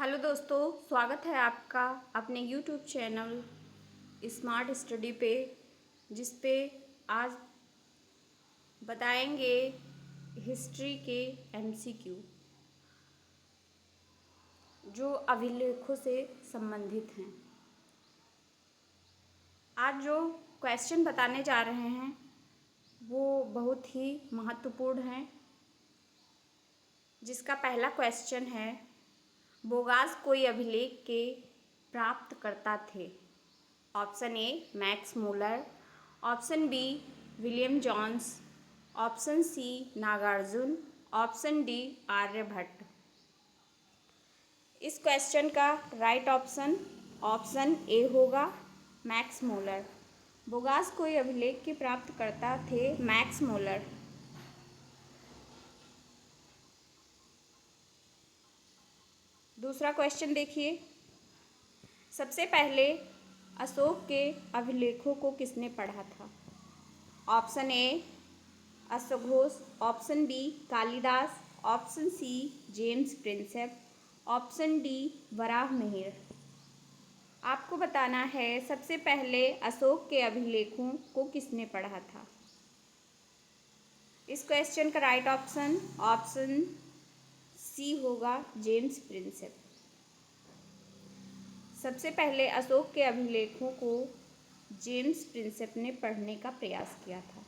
Hello दोस्तों, स्वागत है आपका अपने यूट्यूब चैनल स्मार्ट स्टडी पे, जिस पे आज बताएंगे हिस्ट्री के एमसीक्यू जो अभिलेखों से संबंधित हैं। आज जो क्वेश्चन बताने जा रहे हैं वो बहुत ही महत्वपूर्ण हैं, जिसका पहला क्वेश्चन है, बोगास कोई अभिलेख के प्राप्तकर्ता थे। Option A Max Muller, option B William Jones, option C Nagarjuna, option D Aryabhata. इस क्वेश्चन का राइट ऑप्शन ए होगा मैक्स मूलर। बोगास कोई अभिलेख के प्राप्तकर्ता थे मैक्स मूलर। दूसरा क्वेश्चन देखिए, सबसे पहले अशोक के अभिलेखों को किसने पढ़ा था। ऑप्शन ए अश्वघोष, option B Kalidasa, option C James Prinsep, option D Varahamihira. आपको बताना है सबसे पहले अशोक के अभिलेखों को किसने पढ़ा था। इस क्वेश्चन का राइट ऑप्शन सी होगा जेम्स प्रिंसेप। सबसे पहले अशोक के अभिलेखों को जेम्स प्रिंसेप ने पढ़ने का प्रयास किया था।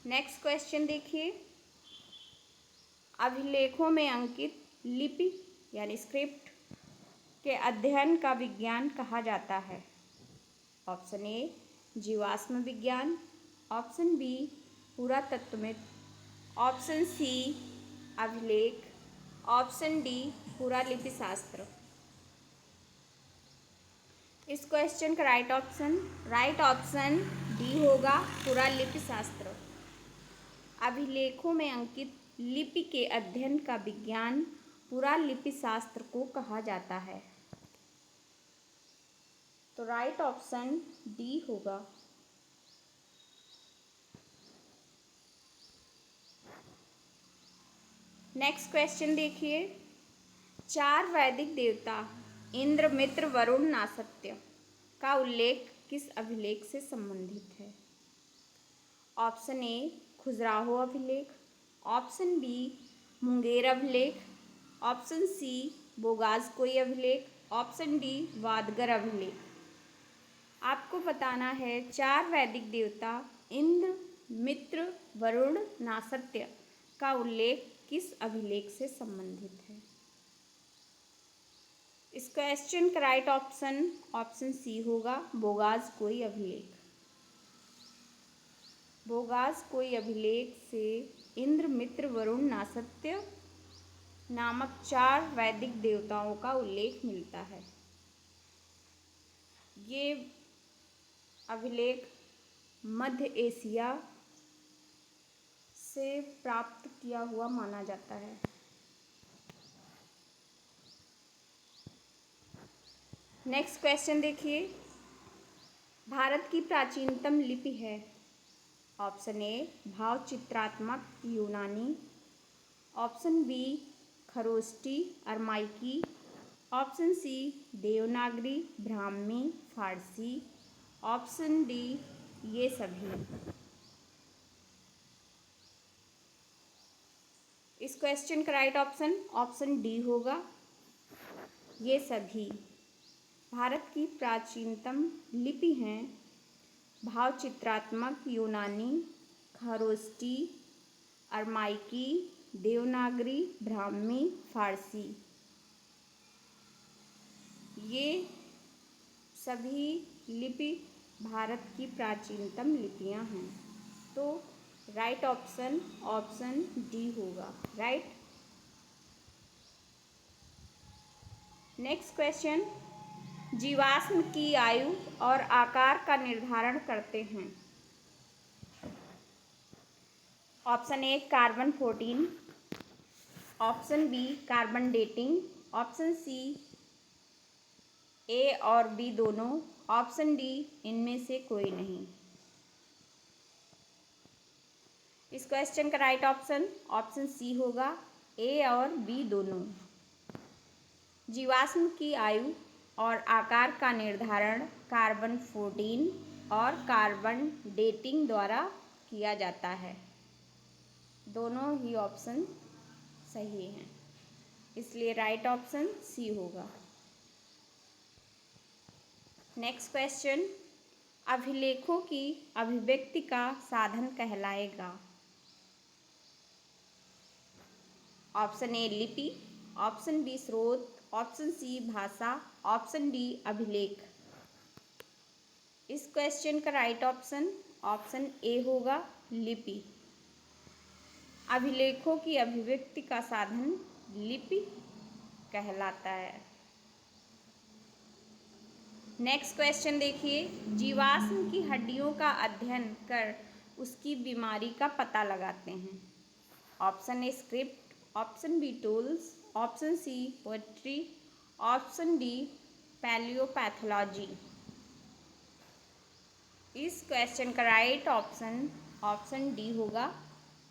नेक्स्ट क्वेश्चन देखिए, अभिलेखों में अंकित लिपि यानी स्क्रिप्ट के अध्ययन का विज्ञान कहा जाता है। ऑप्शन ए जीवाश्म विज्ञान, ऑप्शन बी पुरातत्वविद, ऑप्शन सी अभिलेख, ऑप्शन डी पुरालिपि शास्त्र। इस क्वेश्चन का राइट ऑप्शन डी होगा पुरालिपि शास्त्र। अभिलेखों में अंकित लिपि के अध्ययन का विज्ञान पुरालिपि शास्त्र को कहा जाता है। तो राइट ऑप्शन डी होगा। नेक्स्ट क्वेश्चन देखिए, 4 वैदिक देवता इंद्र, मित्र, वरुण, नासत्य का उल्लेख किस अभिलेख से संबंधित है। ऑप्शन ए खजुराहो अभिलेख, ऑप्शन बी मुंगेर अभिलेख, ऑप्शन सी बोगासकोई अभिलेख, ऑप्शन डी वादगर अभिलेख। आपको बताना है 4 वैदिक देवता इंद्र, मित्र, वरुण, नासत्य का उल्लेख किस अभिलेख से संबंधित है। इस क्वेश्चन का राइट ऑप्शन सी होगा बोगासकोई अभिलेख। बोगासकोई अभिलेख से इंद्र, मित्र, वरुण, नासत्य नामक 4 वैदिक देवताओं का उल्लेख मिलता है। ये अभिलेख मध्य एशिया से प्राप्त किया हुआ माना जाता है। नेक्स्ट क्वेश्चन देखिए, भारत की प्राचीनतम लिपि है। ऑप्शन ए भाव चित्रात्मक यूनानी, ऑप्शन बी खरोष्टी अरमाइकी, option C Devanagari Brahmi Farsi, option D ये सभी। इस क्वेश्चन का राइट ऑप्शन डी होगा ये सभी। भारत की प्राचीनतम लिपि हैं भाव चित्रात्मक यूनानी, खरोष्टी अरमाइकी, देवनागरी ब्राह्मी फारसी। ये सभी लिपि भारत की प्राचीनतम लिपियां हैं। तो राइट ऑप्शन डी होगा राइट। नेक्स्ट क्वेश्चन, जीवाश्म की आयु और आकार का निर्धारण करते हैं। Option A carbon 14, option B carbon dating, option C A और बी दोनों, ऑप्शन डी इनमें से कोई नहीं। इस क्वेश्चन का राइट ऑप्शन सी होगा ए और बी दोनों। जीवाश्म की आयु और आकार का निर्धारण कार्बन 14 और कार्बन डेटिंग द्वारा किया जाता है। दोनों ही ऑप्शन सही हैं, इसलिए राइट ऑप्शन सी होगा। नेक्स्ट क्वेश्चन, अभिलेखों की अभिव्यक्ति का साधन कहलाएगा। ऑप्शन ए लिपि, ऑप्शन बी स्रोत, ऑप्शन सी भाषा, ऑप्शन डी अभिलेख। इस क्वेश्चन का राइट ऑप्शन ए होगा लिपि। अभिलेखों की अभिव्यक्ति का साधन लिपि कहलाता है। नेक्स्ट क्वेश्चन देखिए, जीवाश्म की हड्डियों का अध्ययन कर उसकी बीमारी का पता लगाते हैं। Option A script, option B tools, option C poetry, option D palaeopathology. इस क्वेश्चन का राइट ऑप्शन डी होगा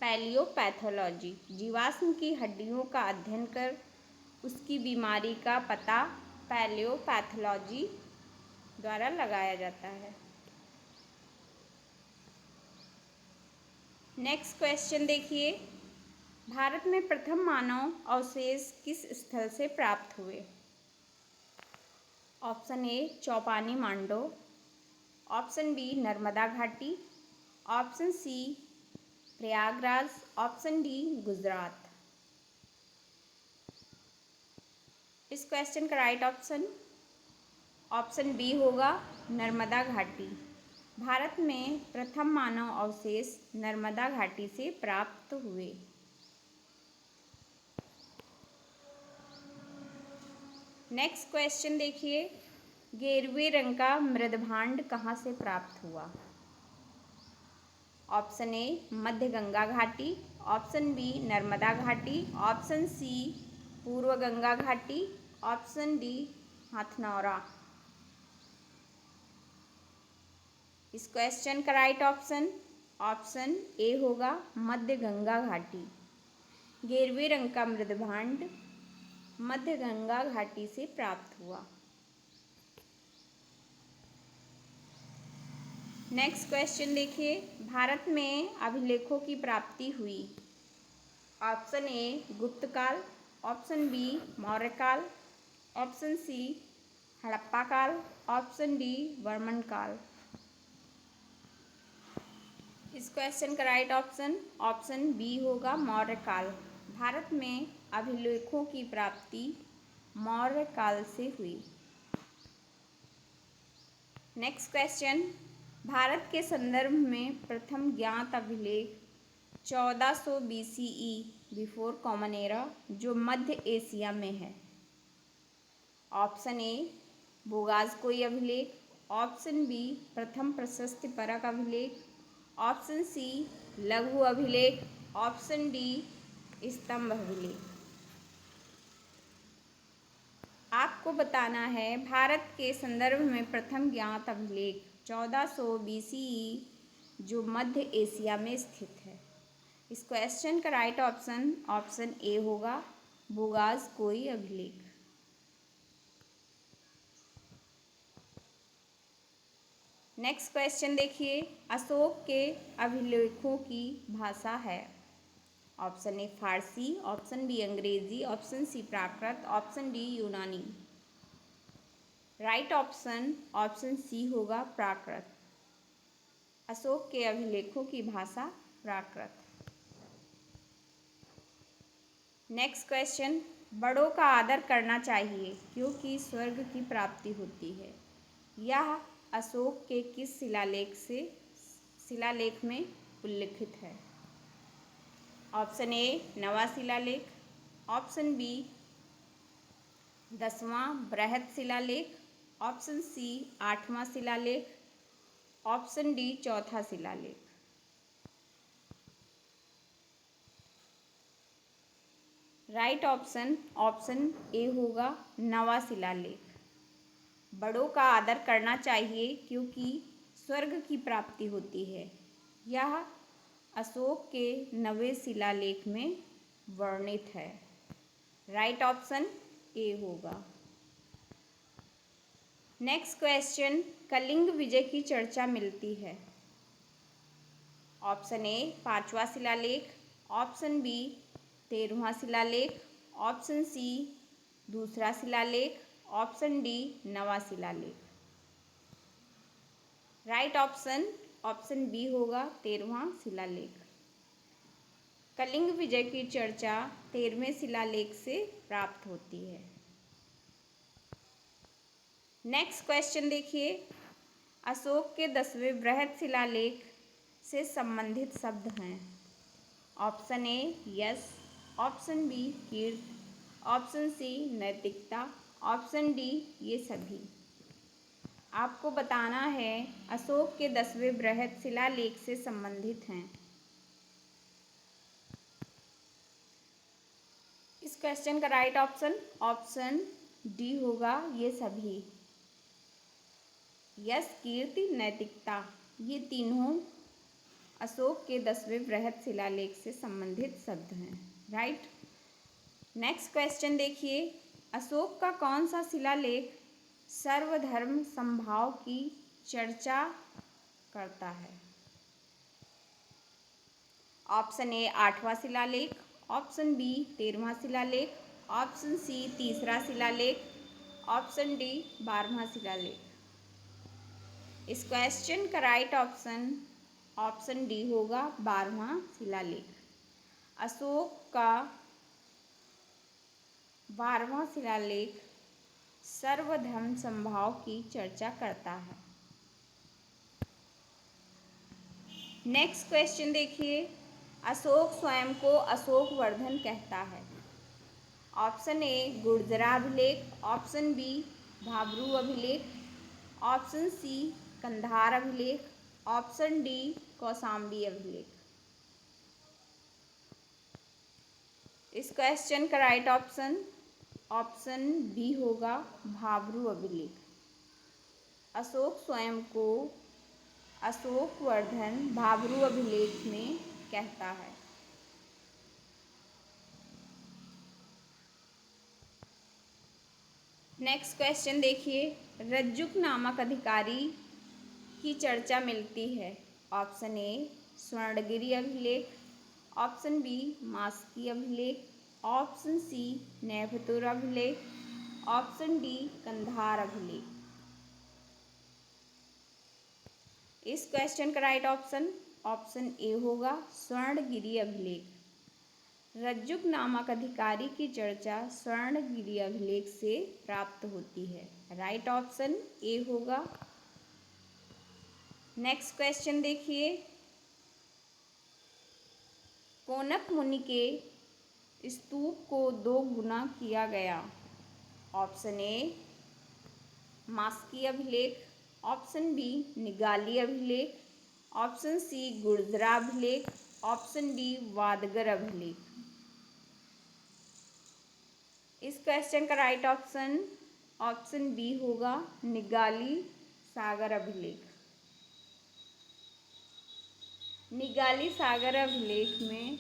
पैलियोपैथोलॉजी। जीवाश्म की हड्डियों का अध्ययन कर उसकी बीमारी का पता पैलियोपैथोलॉजी द्वारा लगाया जाता है। नेक्स्ट क्वेश्चन देखिए, भारत में प्रथम मानव अवशेष किस स्थल से प्राप्त हुए। Option A Chopani Mando, option B Narmada घाटी, option C Prayagraj, option D Gujarat. इस क्वेश्चन का राइट ऑप्शन बी होगा नर्मदा घाटी। भारत में प्रथम मानव अवशेष नर्मदा घाटी से प्राप्त हुए। नेक्स्ट क्वेश्चन देखिए, गेरुए रंग का मृदभांड कहाँ से प्राप्त हुआ। ऑप्शन ए मध्य गंगा घाटी, ऑप्शन बी नर्मदा घाटी, ऑप्शन सी पूर्व गंगा घाटी, ऑप्शन डी हथनौरा। इस क्वेश्चन का राइट ऑप्शन ए होगा मध्य गंगा घाटी। गेरुए रंग का मृदभांड मध्य गंगा घाटी से प्राप्त हुआ। नेक्स्ट क्वेश्चन देखिए, भारत में अभिलेखों की प्राप्ति हुई। ऑप्शन ए गुप्त काल, ऑप्शन बी मौर्य काल, ऑप्शन सी हड़प्पा काल, ऑप्शन डी वर्मन काल। इस क्वेश्चन का राइट ऑप्शन बी होगा मौर्य काल। भारत में अभिलेखों की प्राप्ति मौर्य काल से हुई। नेक्स्ट क्वेश्चन, भारत के संदर्भ में प्रथम ज्ञात अभिलेख 1400 BCE बिफोर कॉमन एरा जो मध्य एशिया में है। ऑप्शन ए बोगासकोई अभिलेख, ऑप्शन बी प्रथम प्रशस्ति परक अभिलेख, ऑप्शन सी लघु अभिलेख, ऑप्शन डी स्तंभ अभिलेख। आपको बताना है भारत के संदर्भ में प्रथम ज्ञात अभिलेख 1400 BCE जो मध्य एशिया में स्थित है। इस क्वेश्चन का राइट ऑप्शन ए होगा बोगासकोई अभिलेख। नेक्स्ट क्वेश्चन देखिए, अशोक के अभिलेखों की भाषा है। Option A Farsi, option B Angrezi, option C Prakrit, option D Yunani. Right option C होगा प्राकृत। अशोक के अभिलेखों की भाषा प्राकृत। नेक्स्ट क्वेश्चन, बड़ों का आदर करना चाहिए क्योंकि स्वर्ग की प्राप्ति होती है। यह अशोक के किस शिलालेख में उल्लिखित है। ऑप्शन ए नवा शिलालेख, ऑप्शन बी 10वां बृहद शिलालेख, ऑप्शन सी 8वां शिलालेख, ऑप्शन डी 4था शिलालेख। राइट ऑप्शन ए होगा नवा शिलालेख। बड़ों का आदर करना चाहिए क्योंकि स्वर्ग की प्राप्ति होती है। यह अशोक के नवे शिलालेख में वर्णित है। राइट ऑप्शन ए होगा। नेक्स्ट क्वेश्चन, कलिंग विजय की चर्चा मिलती है। ऑप्शन ए 5वां शिलालेख, ऑप्शन बी 13वां शिलालेख, ऑप्शन सी दूसरा शिलालेख, ऑप्शन डी 9वां शिलालेख। राइट ऑप्शन बी होगा 13वां शिलालेख। कलिंग विजय की चर्चा 13वें शिलालेख से प्राप्त होती है। नेक्स्ट क्वेश्चन देखिए, अशोक के 10वें बृहद शिलालेख से संबंधित शब्द हैं। ऑप्शन ए यश, ऑप्शन बी कीर्ति, ऑप्शन सी नैतिकता, ऑप्शन डी ये सभी। आपको बताना है अशोक के 10वें बृहद शिलालेख से संबंधित हैं। इस क्वेश्चन का राइट ऑप्शन डी होगा ये सभी। यश, कीर्ति, नैतिकता ये तीनों अशोक के 10वें बृहद शिलालेख से संबंधित शब्द हैं। राइट। नेक्स्ट क्वेश्चन देखिए, अशोक का कौन सा शिलालेख सर्वधर्म समभाव की चर्चा करता है। ऑप्शन ए 8वां शिलालेख, ऑप्शन बी 13वां शिलालेख, ऑप्शन सी तीसरा शिलालेख, ऑप्शन डी 12वां शिलालेख। इस क्वेश्चन का राइट ऑप्शन डी होगा 12वां शिलालेख। अशोक का 12वां शिलालेख सर्वधर्म समभाव की चर्चा करता है। नेक्स्ट क्वेश्चन देखिए, अशोक स्वयं को अशोकवर्धन कहता है। ऑप्शन ए गुर्जरा अभिलेख, ऑप्शन बी भाब्रू अभिलेख, ऑप्शन सी कंधार अभिलेख, ऑप्शन डी कौशाम्बी अभिलेख। इस क्वेश्चन का राइट ऑप्शन बी होगा भाब्रू अभिलेख। अशोक स्वयं को अशोकवर्धन भाब्रू अभिलेख में कहता है। नेक्स्ट क्वेश्चन देखिए, रज्जुक नामक अधिकारी की चर्चा मिलती है। ऑप्शन ए स्वर्णगिरि अभिलेख, ऑप्शन बी मास्की अभिलेख, ऑप्शन सी नेभतुर अभिलेख, ऑप्शन डी कंधार अभिलेख। इस क्वेश्चन का राइट ऑप्शन ए होगा स्वर्णगिरि अभिलेख। रज्जुक नामक अधिकारी की चर्चा स्वर्णगिरि अभिलेख से प्राप्त होती है। राइट ऑप्शन ए होगा। नेक्स्ट क्वेश्चन देखिए, कोनक मुनि के स्तूप को 2 गुना किया गया। ऑप्शन ए मास्की अभिलेख, ऑप्शन बी निगाली अभिलेख, ऑप्शन सी गुर्जरा अभिलेख, ऑप्शन डी वादगर अभिलेख। इस क्वेश्चन का राइट ऑप्शन बी होगा निगाली सागर अभिलेख। निगाली सागर अभिलेख में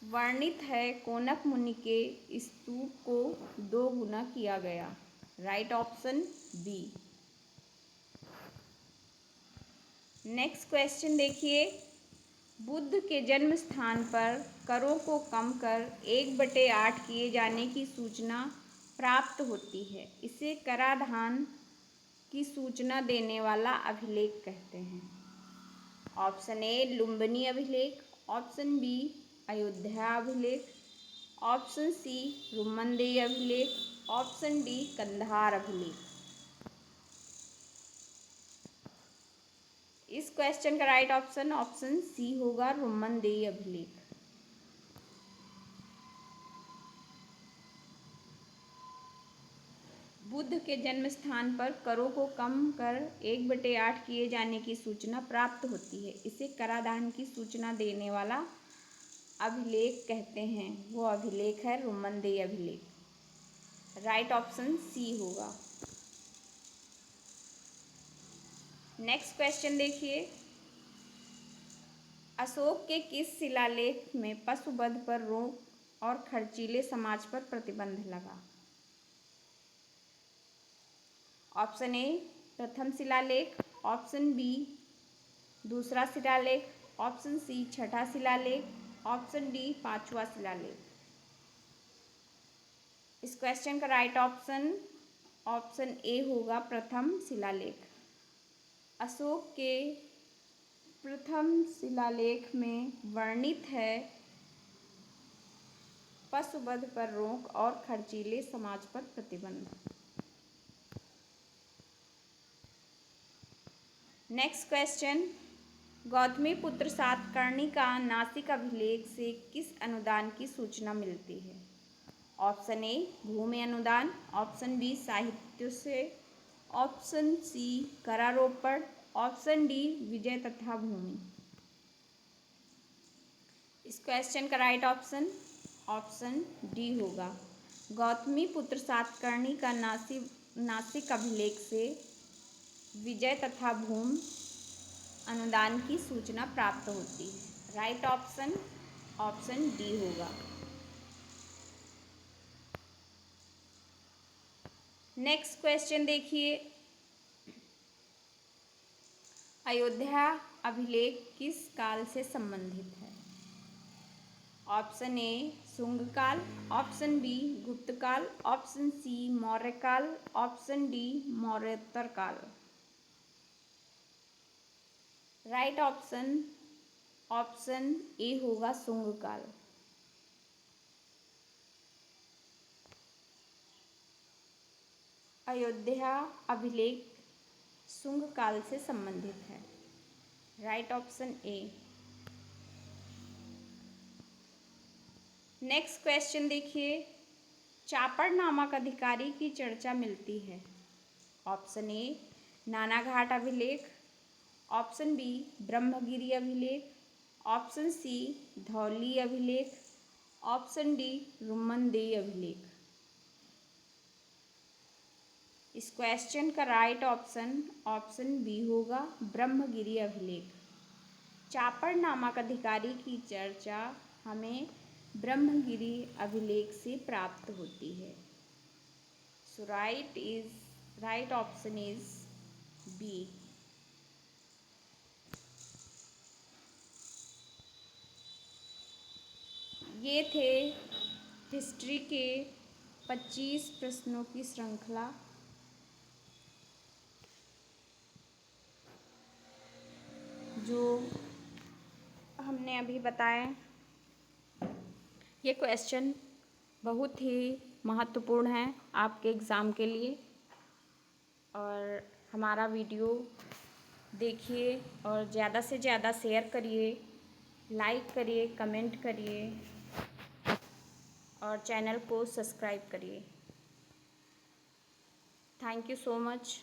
वर्णित है कोनक मुनि के स्तूप को 2 गुना किया गया। Right option B. Next question देखिए, बुद्ध के जन्म स्थान पर करों को कम कर 1/8 किए जाने की सूचना प्राप्त होती है। इसे कराधान की सूचना देने वाला अभिलेख कहते हैं। ऑप्शन ए लुम्बिनी अभिलेख, ऑप्शन बी अयोध्या अभिलेख, ऑप्शन सी रुमनदेही अभिलेख, ऑप्शन डी कंधार अभिलेख। इस क्वेश्चन का राइट ऑप्शन सी होगा रुमनदेही अभिलेख। बुद्ध के जन्म स्थान पर करों को कम कर 1/8 किए जाने की सूचना प्राप्त होती है। इसे कराधान की सूचना देने वाला अभिलेख कहते हैं। वो अभिलेख है रुमनदेही अभिलेख। राइट ऑप्शन सी होगा। नेक्स्ट क्वेश्चन देखिए, अशोक के किस शिलालेख में पशुवध पर रोक और खर्चीले समाज पर प्रतिबंध लगा? ऑप्शन ए प्रथम शिलालेख, ऑप्शन बी दूसरा शिलालेख, ऑप्शन सी छठा शिलालेख, ऑप्शन डी पांचवा शिलालेख। इस क्वेश्चन का राइट ऑप्शन ए होगा प्रथम शिलालेख। अशोक के प्रथम शिलालेख में वर्णित है पशुवध पर रोक और खर्चीले समाज पर प्रतिबंध। नेक्स्ट क्वेश्चन, गौतमीपुत्र सातकर्णी का नासिक अभिलेख से किस अनुदान की सूचना मिलती है? ऑप्शन ए भूमि अनुदान, ऑप्शन बी साहित्य से, ऑप्शन सी करारोपण, ऑप्शन डी विजय तथा भूमि। इस क्वेश्चन का राइट ऑप्शन डी होगा। गौतमीपुत्र सातकर्णी का नासिक अभिलेख से विजय तथा भूमि अनुदान की सूचना प्राप्त होती है। राइट ऑप्शन डी होगा। नेक्स्ट क्वेश्चन देखिए, अयोध्या अभिलेख किस काल से संबंधित है? ऑप्शन ए शुंग काल, ऑप्शन बी गुप्त काल, ऑप्शन सी मौर्य काल, ऑप्शन डी मौर्योत्तर काल। राइट ऑप्शन ए होगा शुंग काल। अयोध्या अभिलेख शुंग काल से संबंधित है। Right option A. Next question देखिए, चापड़ नामक अधिकारी की चर्चा मिलती है। ऑप्शन ए नानाघाट अभिलेख, ऑप्शन बी ब्रह्मगिरी अभिलेख, ऑप्शन सी धौली अभिलेख, ऑप्शन डी रुमनदेई अभिलेख। इस क्वेश्चन का राइट ऑप्शन बी होगा ब्रह्मगिरी अभिलेख। चापड़ नामक अधिकारी की चर्चा हमें ब्रह्मगिरी अभिलेख से प्राप्त होती है। सो राइट ऑप्शन इज बी। ये थे हिस्ट्री के 25 प्रश्नों की श्रृंखला। जो हमने अभी बताए, ये क्वेश्चन बहुत ही महत्वपूर्ण है आपके एग्ज़ाम के लिए। और हमारा वीडियो देखिए और ज़्यादा से ज़्यादा शेयर करिए, लाइक करिए, कमेंट करिए और चैनल को सब्सक्राइब करिए। Thank you so much.